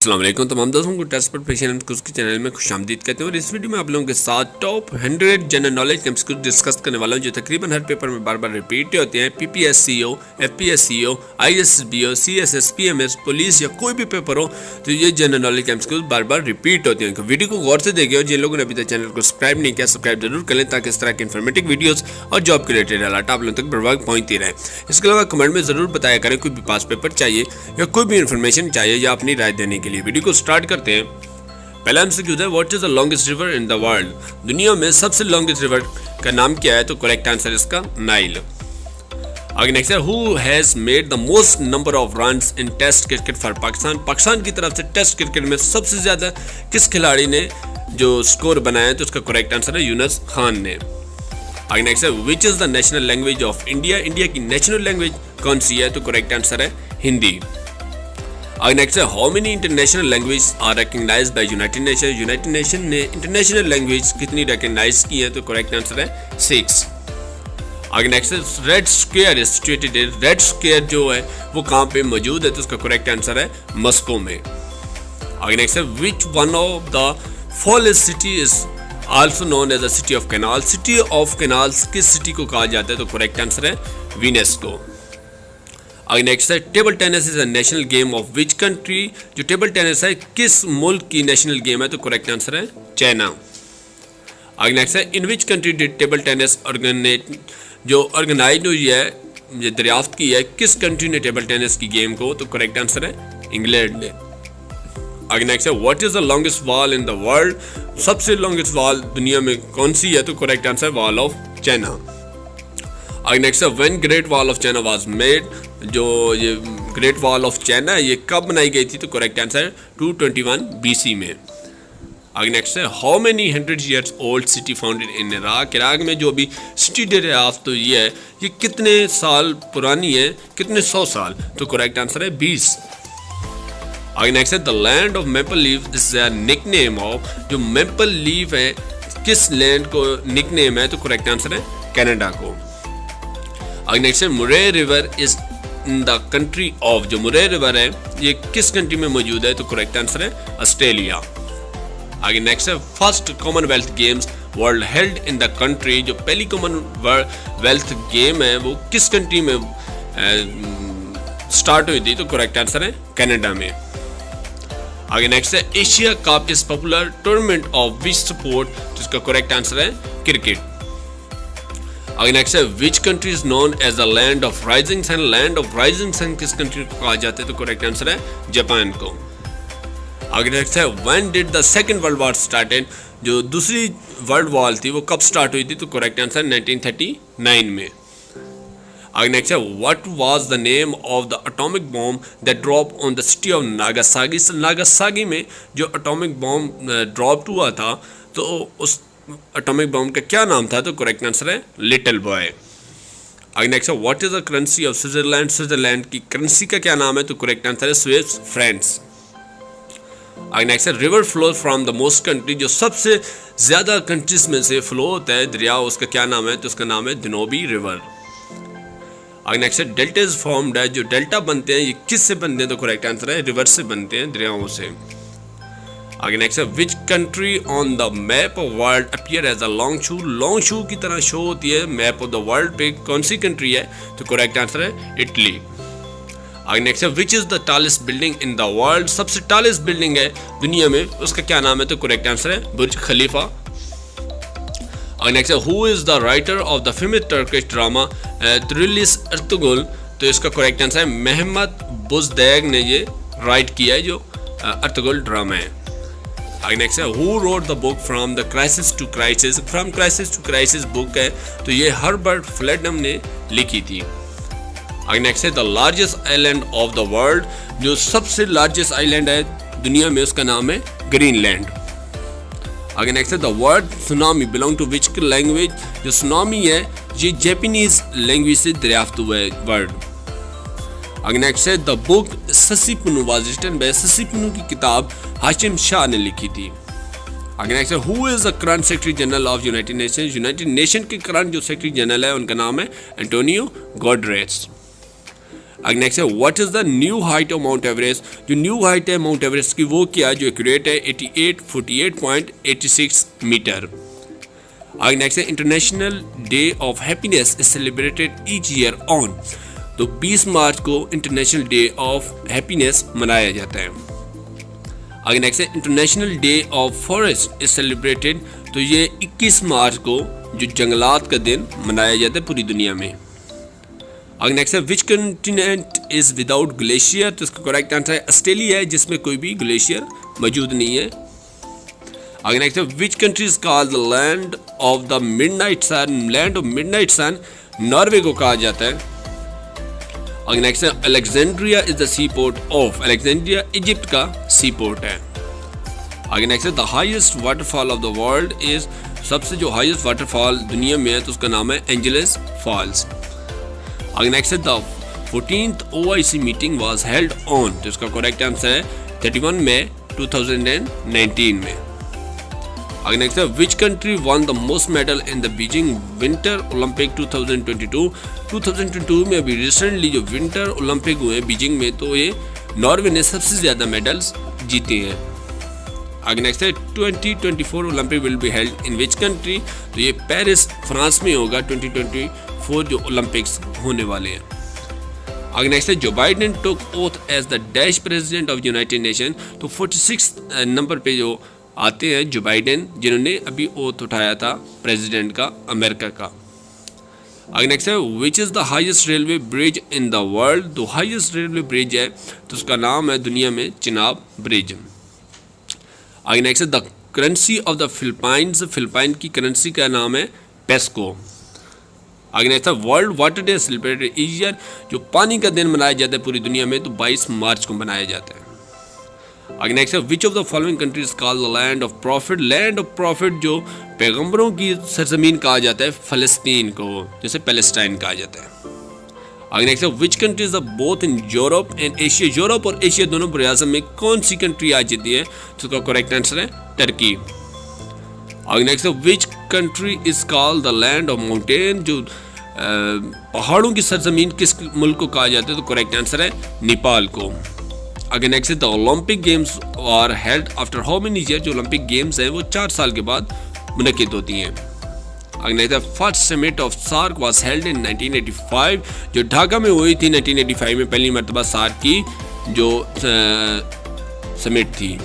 अस्सलाम वालेकुम तमाम दोस्तों को टेस्ट पर पेशेंट के चैनल में खुशामदीद कहते हैं। और इस वीडियो में आप लोगों के साथ टॉप 100 जनरल नॉलेज टिप्स को डिस्कस करने वाला हूं जो तकरीबन हर पेपर में बार बार रिपीट होते हैं। पीपीएससीओ, एफपीएससीओ, आईएसबीओ, सीएसएस, पीएमएस, पुलिस या कोई भी पेपर हो तो ये जनरल नॉलेज टिप्स को बार बार रिपीट होते हैं। वीडियो को गौर से देखें और जिन लोगों ने अभी तक चैनल को सब्सक्राइब नहीं किया सब्सक्राइब जरूर करें ताकि इस तरह के इन्फॉर्मेटिव वीडियोस और जॉब के रिलेटेड अलर्ट आप लोगों तक बर वक्त पहुंचती रहे। इसके अलावा कमेंट में जरूर बताया करें कोई भी पास पेपर चाहिए या कोई भी इन्फॉर्मेशन चाहिए या अपनी राय देने के लिए। वीडियो को स्टार्ट करते हैं। पहला हमसे क्यों है what is the longest river in the world, दुनिया में सबसे लॉन्गेस्ट रिवर का नाम क्या है? तो करेक्ट आंसर इसका नाइल। आगे नेक्स्ट है who has made the most number of runs in test cricket for Pakistan, Pakistan की तरफ से टेस्ट क्रिकेट में सबसे ज्यादा किस खिलाड़ी ने जो स्कोर बनाया है? तो उसका करेक्ट आंसर है यूनुस खान ने। आगे नेक्स्ट है which is the national language of India, India की नेशनल लैंग्वेज कौन सी है? तो करेक्ट आंसर है हिंदी। आगे नेक्स्ट है how many international language are recognized by United Nation, United Nation ने इंटरनेशनल लैंग्वेज कितनी रिकॉग्नाइज की है? तो करेक्ट आंसर है 6। आगे नेक्स्ट है red square is situated in, red square जो है वो कहाँ पे मौजूद है? तो उसका करेक्ट आंसर है मॉस्को में। आगे नेक्स्ट है which one of the following city is also known as the city of canal, city of canals किस सिटी को कहा जाता है? तो करेक्ट आंसर है वीनस को। आगे नेक्स्ट है table tennis is a national game of which country, जो टेबल टेनिस है किस मुल्क की नेशनल गेम है? तो करेक्ट आंसर है चाइना। आगे नेक्स्ट है in which country did table tennis organize हुई है, ये दरियाफ्त की है किस कंट्री ने टेबल टेनिस की गेम को? तो करेक्ट आंसर है इंग्लैंड ने। आगे नेक्स्ट है what is the longest wall in the world, सबसे लॉन्गेस्ट वॉल दुनिया में कौन सी है? तो करेक्ट आंसर है वॉल ऑफ चाइना। आगे नेक्स्ट है when great wall of China was made, जो ये ग्रेट वॉल ऑफ चाइना है ये कब बनाई गई थी? तो करेक्ट आंसर है 221 BC में। आगे नेक्स्ट है how many 100 years old city founded in Iraq, Iraq में जो अभी सिटी दरियाफ्त तो ये है ये कितने साल पुरानी है, कितने 100 साल? तो करेक्ट आंसर है 20। आगे नेक्स्ट है the land of maple leaf is a nickname of, जो मेपल लीफ है किस लैंड को निकनेम है? तो करेक्ट आंसर है कनाडा को। आगे नेक्स्ट है मुरे river is in the country of, जो मुरे रिवर है ये किस कंट्री में मौजूद है? तो करेक्ट आंसर है ऑस्ट्रेलिया। आगे नेक्स्ट है first Commonwealth games world held in the country, जो पहली कॉमनवेल्थ गेम है वो किस कंट्री में स्टार्ट हुई थी? तो करेक्ट आंसर है कनाडा में। आगे नेक्स्ट है Asia cup is popular tournament of which sport, तो इसका करेक्ट आंसर है क्रिकेट। आगे नेक्स्ट है which country is known as the land of rising sun, land of rising sun किस कंट्री को कहा जाता है? तो करेक्ट आंसर है जापान को। आगे नेक्स्ट है when did the second world war started, जो दूसरी वर्ल्ड वॉर थी वो कब स्टार्ट हुई थी? तो करेक्ट आंसर 1939 में। आगे नेक्स्ट है what was the name of the atomic bomb that drop on the city of Nagasaki, Nagasaki में जो एटॉमिक बॉम्ब ड्रॉप हुआ था तो उस एटॉमिक बॉम्ब का क्या नाम था? तो करेक्ट आंसर है लिटिल बॉय। आगे नेक्स्ट है what is the currency of Switzerland, Switzerland की करेंसी का क्या नाम है? तो करेक्ट आंसर है स्विस फ्रैंक्स। आगे नेक्स्ट है river flow from the most country, जो सबसे ज्यादा कंट्रीज में से फ्लो होता है दरिया उसका क्या नाम है? तो उसका नाम है दनोबी रिवर। आगे नेक्स्ट है डेल्टा इज फॉर्म्ड है, जो डेल्टा बनते हैं ये किस से बनते हैं? तो करेक्ट आंसर है रिवर से बनते हैं, दरियाओं से। आगे नेक्स्ट है which country on the map of world appear as a long shoe, long shoe की तरह शो होती है मैप ऑफ द वर्ल्ड पे, कौन सी कंट्री है? तो करेक्ट आंसर है इटली। आगे नेक्स्ट है which is the tallest building in the world, सबसे टॉलेस्ट बिल्डिंग है दुनिया में उसका क्या नाम है? तो करेक्ट आंसर है बुर्ज खलीफा। आगे नेक्स्ट है who is the writer of the famous Turkish drama Dirilis Ertugrul, तो इसका करेक्ट आंसर है मेहमत बुज़दैग ने ये राइट किया है जो अर्तुगरुल ड्रामा है। आगे नेक्स्ट है who wrote the book from the crisis to crisis, from crisis to crisis book है तो ये हर्बर्ट फ्लेडम ने लिखी थी। आगे नेक्स्ट है the largest island of the world, जो सबसे लार्जेस्ट आइलैंड है दुनिया में उसका नाम है ग्रीनलैंड। आगे नेक्स्ट है the word tsunami belong to which language, जो सुनामी है ये जापानीज लैंग्वेज से दरियाफ्त हुआ है वर्ड। आगे नेक्स्ट है the book ससीपुनु was written bye, ससीपुनु की किताब हाशिम शाह ने लिखी थी। आगे नेक्स्ट है who is the current secretary general of United Nation, United nation के करंट जो सेक्रेटरी जनरल है उनका नाम है एंटोनियो गुटेरेस। आगे नेक्स्ट है what is the new height of mount Everest. जो न्यू हाइट है माउंट एवरेस्ट की वो क्या है, जो एक्यूरेट है 8848.86 मीटर। आगे नेक्स्ट है international day of happiness is celebrated each year on. तो 20 मार्च को इंटरनेशनल डे ऑफ हैप्पीनेस मनाया जाता है। आगे नेक्स्ट है international day of forest is celebrated. तो ये 21 मार्च को जो जंगलात का दिन मनाया जाता है पूरी दुनिया में। आगे नेक्स्ट है विच कंटिनेंट इज विदाउट ग्लेशियर। तो इसका करेक्ट आंसर है ऑस्ट्रेलिया है, जिसमें कोई भी ग्लेशियर मौजूद नहीं है। आगे नेक्स्ट है which country is called the land of the midnight sun. Land of midnight sun Norway को कहा जाता है। आगे नेक्स्ट है Alexandria is the sea port of. Alexandria Egypt का सी पोर्ट है। आगे नेक्स्ट है the highest waterfall of the world is. सबसे जो हाईएस्ट वाटरफॉल दुनिया में है तो उसका नाम है एंजल्स फॉल्स। आगे नेक्स्ट है the 14th OIC meeting was held on. तो इसका करेक्ट आंसर है 31 मई 2019 में। आगे नेक्स्ट है which country one the most medal in the Beijing winter Olympic 2022। 2022 में अभी रिसेंटली जो विंटर ओलंपिक हुए बीजिंग में, तो ये नॉर्वे ने सबसे ज़्यादा मेडल्स जीते हैं। आगे नेक्स्ट है 2024 Olympic will be held in which country. तो ये पेरिस फ्रांस में होगा 2024 जो ओलंपिक्स होने वाले हैं। आगे नेक्स्ट है Joe Biden took oath as the dash president of United Nation. तो 46 नंबर पे जो आते हैं जो बाइडेन, जिन्होंने अभी ओथ उठाया था प्रेसिडेंट का अमेरिका का। आगे नेक्स्ट है which is the highest railway bridge in the world. तो हाईएस्ट रेलवे ब्रिज है तो उसका नाम है दुनिया में चिनाब ब्रिज। आगे नेक्स्ट है the currency of the Philippines. Philippine की करेंसी का नाम है पेस्को। आगे नेक्स्ट है world water day celebrated each year. जो पानी का दिन मनाया जाता है पूरी दुनिया में, तो 22 मार्च को मनाया जाता है। आगे नेक्स्ट है which of the following countries called the land of profit. Land of profit जो पैगंबरों की सरजमीन कहा जाता है फ़लस्तीन को, जैसे पैलेस्टाइन कहा जाता है। आगे नेक्स्ट है which countries are both in Europe and Asia. Europe और एशिया दोनों बराज़म में कौन सी कंट्री आ जाती है, तो उसका करेक्ट आंसर है टर्की। आगे नेक्स्ट है which country is called the land of mountain. जो पहाड़ों की सरजमीन किस मुल्क को कहा जाता है, तो करेक्ट आंसर है नेपाल को। आगे नेक्स्ट है the Olympic games are held after how many year. जो ओलंपिक गेम्स हैं वो 4 साल के बाद मुनक्किद होती हैं। आगे नेक्स्ट है first summit of SAARC was held in 1985। जो ढाका में हुई थी 1985 में पहली मरतबा सार्क की जो समिट थी।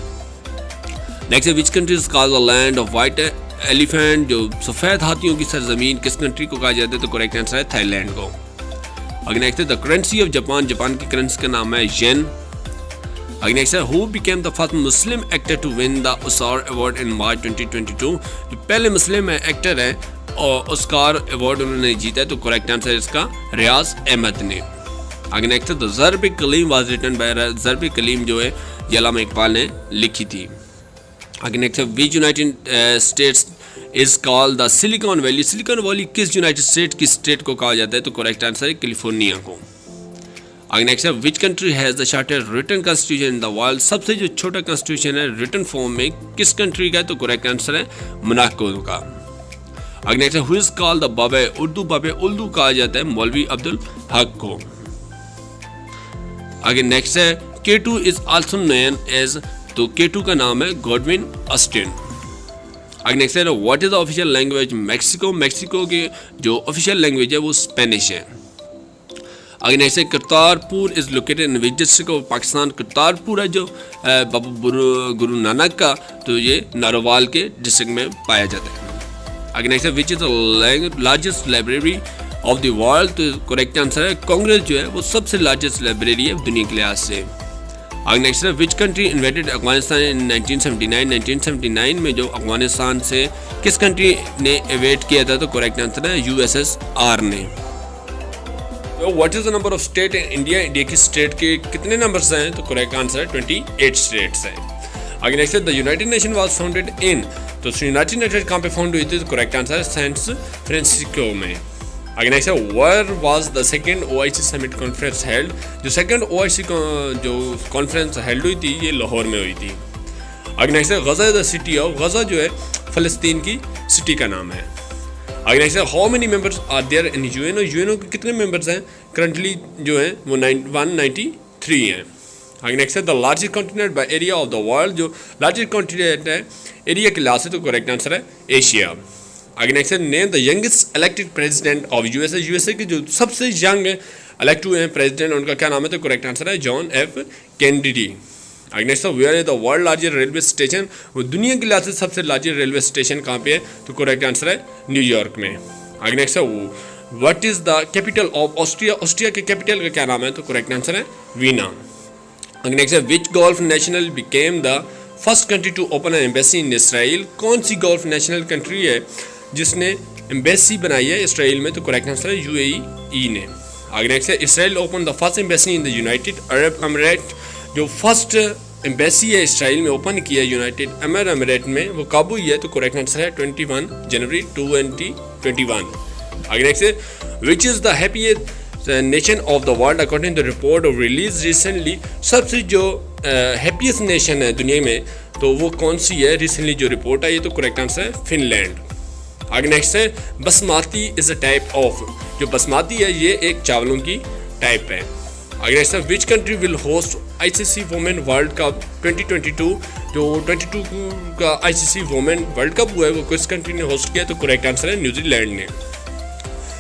नेक्स्ट है which country is called the land of white elephant. जो सफ़ेद हाथियों की सरजमीन किस कंट्री को कहा जाता है, तो करेक्ट आंसर है थाईलैंड को। आगे नेक्स्ट है the currency of Japan. Japan की करेंसी का नाम है येन। आगे नेक्स्ट है who became the first Muslim actor to win the Oscar award in March 2022। जो पहले मुस्लिम एक्टर है और ऑस्कर अवार्ड उन्होंने जीता है, तो करेक्ट आंसर है इसका रियाज अहमद ने। आगे नेक्स्ट है the Zarb Kalim was written by. Zarb Kalim जो है अल्लामा इकबाल ने लिखी थी। आगे नेक्स्ट है which United States is called the Silicon Valley. Silicon Valley किस यूनाइटेड स्टेट की स्टेट को कहा जाता है, तो करेक्ट आंसर है कैलिफोर्निया को। आगे नेक्स्ट है which country has the shortest written constitution in the world. सबसे जो छोटा कॉन्स्टिट्यूशन है रिटन फॉर्म में किस कंट्री का है, तो करेक्ट आंसर है मोनाको का। आगे नेक्स्ट है हु इज कॉल्ड द बाबे उर्दू। बाबे उर्दू कहा जाता है मौलवी अब्दुल हक को। आगे नेक्स्ट है K2 is also known as. तो K2 का नाम है गॉडविन ऑस्टिन। आगे नेक्स्ट है what is the official language Mexico. Mexico की जो ऑफिशियल लैंग्वेज है वो स्पेनिश है। आगे नेक्स्ट है Kartarpur is located in which district of Pakistan. Kartarpur है जो बाबा गुरु नानक का, तो ये नारोवाल के डिस्ट्रिक्ट में पाया जाता है। आगे नेक्स्ट है which is the largest library of the world. तो करेक्ट आंसर है कांग्रेस जो है वो सबसे लार्जेस्ट लाइब्रेरी है दुनिया के लिहाज से। आगे नेक्स्ट है विच कंट्री इन्वेडेड अफगानिस्तान इन 1979। 1979 में जो अफगानिस्तान से किस कंट्री ने इन्वेड किया था, तो करेक्ट आंसर है USSR ने। तो what is the number of state in India. India की स्टेट के कितने नंबर्स हैं, तो करेक्ट आंसर है 28 स्टेट्स हैं। आगे नेक्स्ट है the United Nation was founded in. तो यूनाइटेड नेशन कहाँ पे फाउंड हुई थी, तो करेक्ट आंसर है सैन फ्रांसिस्को में। आगे नेक्स्ट है where was the second OIC summit conference held. जो सेकंड OIC जो कॉन्फ्रेंस हेल्ड हुई थी ये लाहौर में हुई थी। आगे नेक्स्ट है गज़ा द सिटी ऑफ। गज़ा जो है फ़लस्तीन की सिटी का नाम है। आगे नेक्स्ट है how many members are there in UNO, UNO के कितने मेंबर्स हैं करंटली जो हैं वो 193 हैं। आगे नेक्स्ट है the largest continent by area of the world, जो लार्जेस्ट कॉन्टिनेंट है एरिया के लिहाज से तो करेक्ट आंसर है एशिया। आगे नेक्स्ट है name the youngest elected president of USA, USA के जो सबसे यंग इलेक्ट हुए हैं प्रेसिडेंट उनका क्या नाम है, तो करेक्ट आंसर है जॉन एफ कैनेडी। आगे नेक्स्ट है where is the world largest railway station, वो दुनिया के लिहाज से सबसे लार्जेस्ट रेलवे स्टेशन कहाँ पे है, तो करेक्ट आंसर है न्यूयॉर्क में। आगे नेक्स्ट है what is the capital of Austria, Austria के कैपिटल का क्या नाम है, तो करेक्ट आंसर है वीना। आगे नेक्स्ट है which Gulf national became the first country to open an embassy in Israel, कौन सी गोल्फ नेशनल कंट्री है जिसने एम्बेसी बनाई है इसराइल में, तो करेक्ट आंसर है यूएई ने। आगे नेक्स्ट है Israel open the first embassy in the United Arab अमीरात, जो फर्स्ट एम्बेसी है इसराइल में ओपन किया है यूनाइटेड अरब अमीरात में, वो कब हुई है, तो करेक्ट आंसर है 21 जनवरी 2021। आगे नेक्स्ट है which is the happiest nation of the world according to report of release recently, सबसे जो हैप्पीएस्ट नेशन है दुनिया में तो वो कौन सी है, रिसेंटली जो रिपोर्ट आई है, तो करेक्ट आंसर है फिनलैंड। आगे नेक्स्ट है basmati is a type of, जो बासमती है ये एक चावलों की टाइप है। आगे नेक्स्ट है which country will host ICC women world cup 2022, जो 22 का आईसीसी वुमेन वर्ल्ड कप हुआ है वो किस कंट्री ने होस्ट किया, तो करेक्ट आंसर है न्यूजीलैंड ने।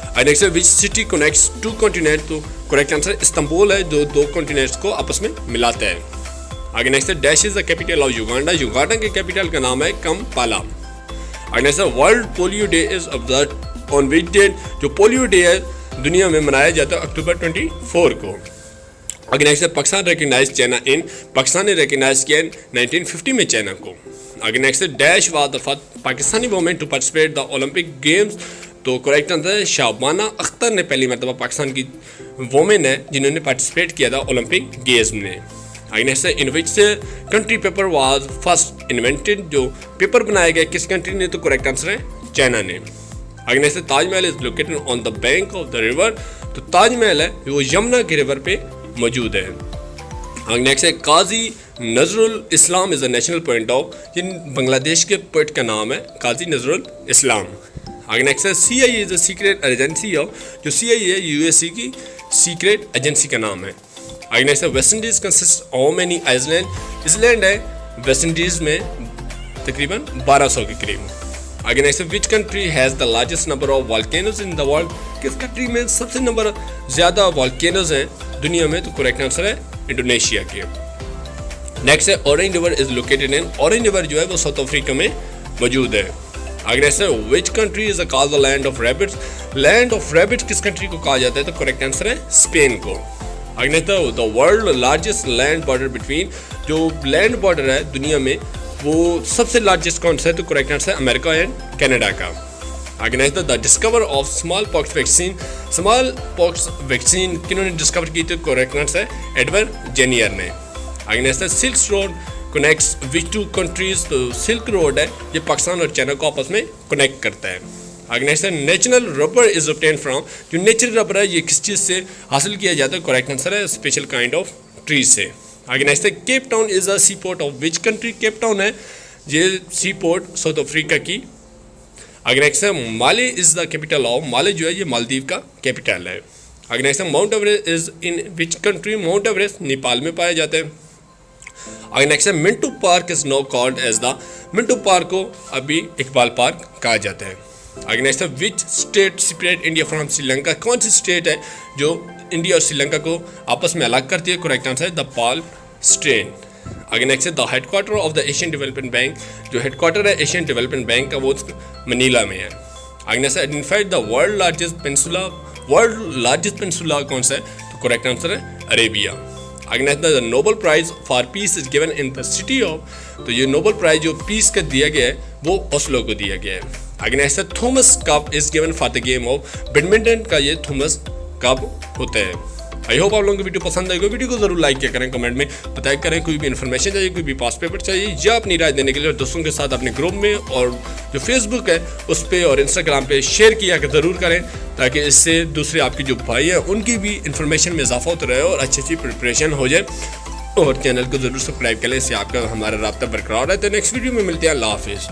आगे नेक्स्ट है which city connects two continent, तो करेक्ट आंसर इस्तांबुल है जो दो कॉन्टिनेंट्स को आपस में मिलाता है। आगे नेक्स्ट है dash is the capital of Uganda, Uganda के कैपिटल का नाम है कंपाला। आगे sir world polio day is observe on which date, जो पोलियो डे है दुनिया में मनाया जाता है अक्टूबर 24 को। आगे नेक्स्ट है Pakistan recognize China in, Pakistan ने रिकग्नाइज किया 1950 में चाइना को। आगे नेक्स्ट है dash was the first Pakistani women to participate the Olympic games, तो करेक्ट आंसर है शाबाना अख्तर ने पहली मरतबा पाकिस्तान की वुमेन है जिन्होंने पार्टिसिपेट किया था ओलंपिक गेम्स में। आगे नेक्स्ट है in which country paper was first invented, जो पेपर बनाया गया किस कंट्री ने, तो करेक्ट आंसर है चाइना ने। आगे नेक्स्ट है Taj Mahal is located on the bank of the river, तो ताजमहल है वो यमुना के रिवर पे मौजूद है। आगे नेक्स्ट है Kazi Nazrul Islam is the national poet of, जिन बांग्लादेश के पोएट का नाम है काजी नजरुल इस्लाम। आगे नेक्स्ट है CIA is the secret agency of, जो CIA है यूएसए की सीक्रेट एजेंसी का नाम है। आगे नेक्स्ट है West Indies consist of many island, island है वेस्ट इंडीज में तकरीबन 1200 के करीब। आगे नेक्स्ट है which country has the largest number of volcanoes in the world, किस कंट्री में सबसे नंबर ज़्यादा वॉल्केनोज हैं दुनिया में, तो करेक्ट आंसर है इंडोनेशिया के। नेक्स्ट है orange river is located in, orange river जो है वो साउथ अफ्रीका में मौजूद है। आगे नेक्स्ट है which country is called the land of rabbits, land of rabbits किस कंट्री को कहा जाता है, तो करेक्ट आंसर है स्पेन को। आगे नेक्स्ट है the world largest land border between, जो लैंड बॉर्डर है दुनिया में वो सबसे लार्जेस्ट कौन सा है, तो करेक्ट आंसर है अमेरिका एंड कनाडा का। आगे next the discover of small pox vaccine, small pox vaccine किन्होंने डिस्कवर की, तो करेक्ट आंसर है एडवर्ड जेनियर ने। आगे नेक्स्ट है silk road connects which two countries, तो सिल्क रोड है ये पाकिस्तान और चाइना को आपस में कनेक्ट करता है। आगे नेक्स्ट है natural rubber is obtain from, जो नेचुरल रबर है ये किस चीज़ से हासिल किया जाता है, करेक्ट आंसर है स्पेशल काइंड ऑफ ट्री से। आगे नेक्स्ट है Cape Town is a sea port of which country, Cape Town है ये सी पोर्ट साउथ अफ्रीका की। आगे नेक्स्ट है माले इज द कैपिटल ऑफ, माले जो है ये मालदीव का कैपिटल है। आगे नेक्स्ट है Mount Everest is in which country, Mount Everest Nepal में पाया जाता है। आगे नेक्स्ट है Minto Park is now called as the, Minto Park को अभी इकबाल पार्क कहा जाता है। आगे नेक्स्ट है which state separate India from Sri Lanka, कौन सी स्टेट है जो इंडिया और श्रीलंका को आपस में अलग करती है, करेक्ट आंसर है द पाल स्ट्रेट। आगे नेक्स्ट है the headquarter of the Asian Development Bank, जो हेडक्वार्टर है एशियन डेवलपमेंट बैंक का वो मनीला में है। आगे नेक्स्ट है identified the world largest peninsula, world largest peninsula कौन सा है, तो करेक्ट आंसर है अरेबिया। आगे next the Nobel prize for peace is given in the city of, तो ये नोबल प्राइज जो पीस का दिया गया है वो ओस्लो को दिया गया है। आगे नेक्स्ट है Thomas cup is given for the game of, badminton का ये थॉमस कप होता है। आई होप आप लोगों को वीडियो पसंद आएगा, वीडियो को जरूर लाइक किया करें, कमेंट में बताया करें कोई भी इन्फॉर्मेशन चाहिए, कोई भी पास पेपर चाहिए या अपनी राय देने के लिए दोस्तों के साथ अपने ग्रुप में और जो फेसबुक है उस पर और इंस्टाग्राम पे शेयर किया ज़रूर करें, ताकि इससे दूसरे आपके जो भाई हैं उनकी भी इन्फॉर्मेशन में इजाफा होता रहे और अच्छी प्रिपरेशन हो जाए। और चैनल को जरूर सब्सक्राइब करें, इससे आपका हमारा राब्ता बरकरार है। तो नेक्स्ट वीडियो में मिलते हैं, अल्लाह हाफिज़।